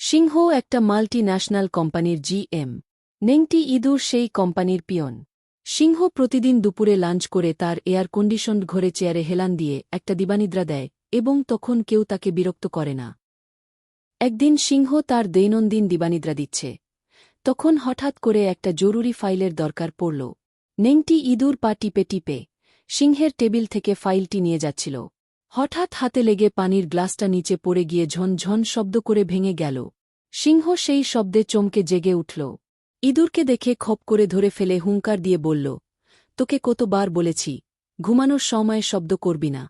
সিংহ একটা multi national কোম্পানির GM. নেংটি ইঁদুর সেই কোম্পানির পিয়ন। সিংহ প্রতিদিন দুপুরে লাঞ্চ করে তার এয়ার কন্ডিশনড ঘরে চেয়ারে হেলান দিয়ে একটা দিবানিদ্রা দেয় এবং তখন কেউ তাকে বিরক্ত করে না। একদিন সিংহ তার দৈনন্দিন দিবানিদ্রা দিচ্ছে। তখন হঠাৎ করে একটা জরুরি ফাইলের দরকার পড়ল। নেংটি ইঁদুর পা টিপে টিপে সিংহের টেবিল থেকে ফাইলটি নিয়ে যাচ্ছিল। হঠাৎ হাতে লেগে পানির গ্লাসটা নিচে পড়ে গিয়ে ঝনঝন শব্দ করে ভেঙে গেল। সিংহ সেই শব্দে চমকে জেগে উঠল। ইঁদুরকে দেখে খপ করে ধরে ফেলে হুঙ্কার দিয়ে বলল, তোকে কতবার বলেছি, ঘুমানোর সময় শব্দ করবি না।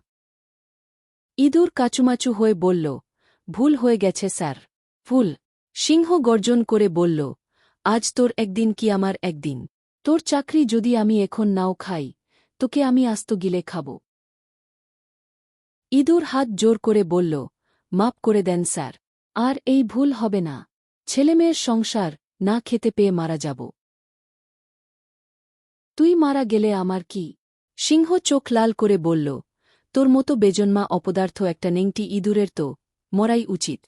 ইঁদুর কাচুমাচু হয়ে বলল, ভুল হয়ে গেছে স্যার, ভুল। সিংহ গর্জন করে বলল, আজ তোর একদিন কি আমার একদিন। তোর চাকরি যদি আমি এখন নাও খাই, তোকে আমি আস্ত গিলে খাব। ইঁদুর হাত জোর করে বলল, মাপ করে দেন স্যার, আর এই ভুল হবে না। ছেলেমেয়ের সংসার, না খেতে পেয়ে মারা যাব। তুই মারা গেলে আমার কি? সিংহ চোখ লাল করে বলল, তোর মতো বেজন্মা অপদার্থ একটা নেংটি ইঁদুরের তো মরাই উচিত।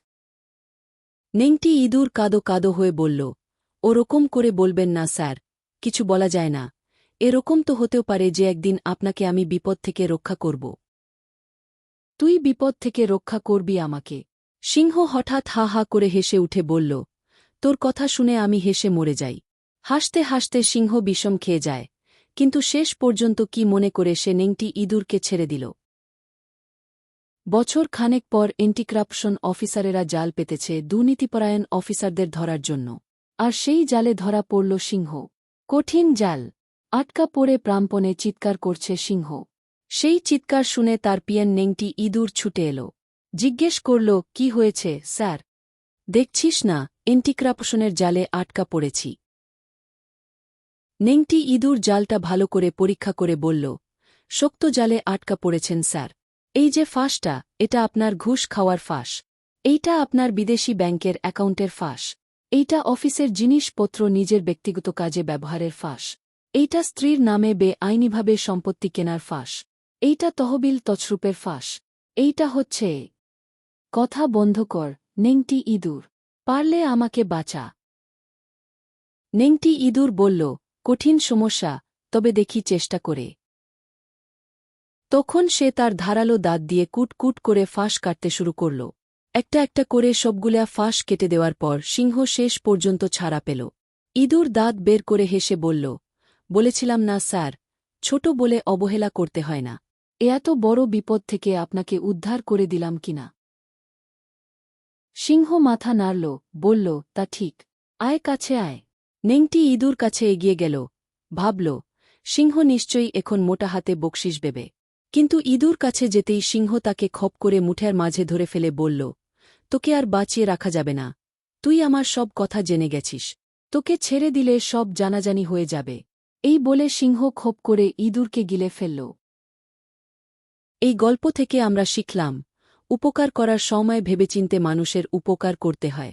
নেংটি ইঁদুর কাদো কাদো হয়ে বলল, ওরকম করে বলবেন না স্যার, কিছু বলা যায় না। এরকম তো হতেও পারে যে একদিন আপনাকে আমি বিপদ থেকে রক্ষা করব। তুই বিপদ থেকে রক্ষা করবি আমাকে? সিংহ হঠাৎ হা হা করে হেসে উঠে বলল, তোর কথা শুনে আমি হেসে মরে যাই। হাসতে হাসতে সিংহ বিষম খেয়ে যায়, কিন্তু শেষ পর্যন্ত কি মনে করে সে নেংটি ইঁদুরকে ছেড়ে দিল। বছর খানেক পর এন্টিক্রাপশন অফিসারেরা জাল পেতেছে দুর্নীতিপরায়ণ অফিসারদের ধরার জন্য। আর সেই জালে ধরা পড়ল সিংহ। কঠিন জাল। আটকা পড়ে প্রাণপণে চিৎকার করছে সিংহ। সেই চিৎকার শুনে তার পিয়ন নেংটি ইঁদুর ছুটে এল। জিজ্ঞেস করল, কি হয়েছে স্যার? দেখছিস না, এন্টিক্রাপশনের জালে আটকা পড়েছি। নেংটি ইঁদুর জালটা ভালো করে পরীক্ষা করে বলল, শক্ত জালে আটকা পড়েছেন স্যার। এই যে ফাঁসটা, এটা আপনার ঘুষ খাওয়ার ফাঁস। এইটা আপনার বিদেশি ব্যাংকের অ্যাকাউন্টের ফাঁস। এইটা অফিসের জিনিসপত্র নিজের ব্যক্তিগত কাজে ব্যবহারের ফাঁস। এইটা স্ত্রীর নামে বেআইনিভাবে সম্পত্তি কেনার ফাঁস। এইটা তহবিল তছরূপের ফাঁস। এইটা হচ্ছে। কথা বন্ধ কর, নেংটি ইঁদুর। পারলে আমাকে বাঁচা। নেংটি ইঁদুর বলল, কঠিন সমস্যা, তবে দেখি চেষ্টা করে। তখন সে তার ধারালো দাঁত দিয়ে কুট কুট করে ফাঁস কাটতে শুরু করল। একটা একটা করে সবগুলা ফাঁস কেটে দেওয়ার পর সিংহ শেষ পর্যন্ত ছাড়া পেল। ইঁদুর দাঁত বের করে হেসে বলল, বলেছিলাম না স্যার, ছোট বলে অবহেলা করতে হয় না। এত বড় বিপদ থেকে আপনাকে উদ্ধার করে দিলাম কিনা। সিংহ মাথা নাড়ল, বলল, তা ঠিক। আয় কাছে আয়। নেংটি ইঁদুর কাছে এগিয়ে গেল। ভাবল, সিংহ নিশ্চয়ই এখন মোটা হাতে বকশিস দেবে। কিন্তু ইঁদুর কাছে যেতেই সিংহ তাকে খপ করে মুঠের মাঝে ধরে ফেলে বলল, তোকে আর বাঁচিয়ে রাখা যাবে না। তুই আমার সব কথা জেনে গেছিস। তোকে ছেড়ে দিলে সব জানাজানি হয়ে যাবে। এই বলে সিংহ খপ করে ইঁদুরকে গিলে ফেলল। এই গল্প থেকে আমরা শিখলাম, উপকার করার সময় ভেবেচিন্তে মানুষের উপকার করতে হয়।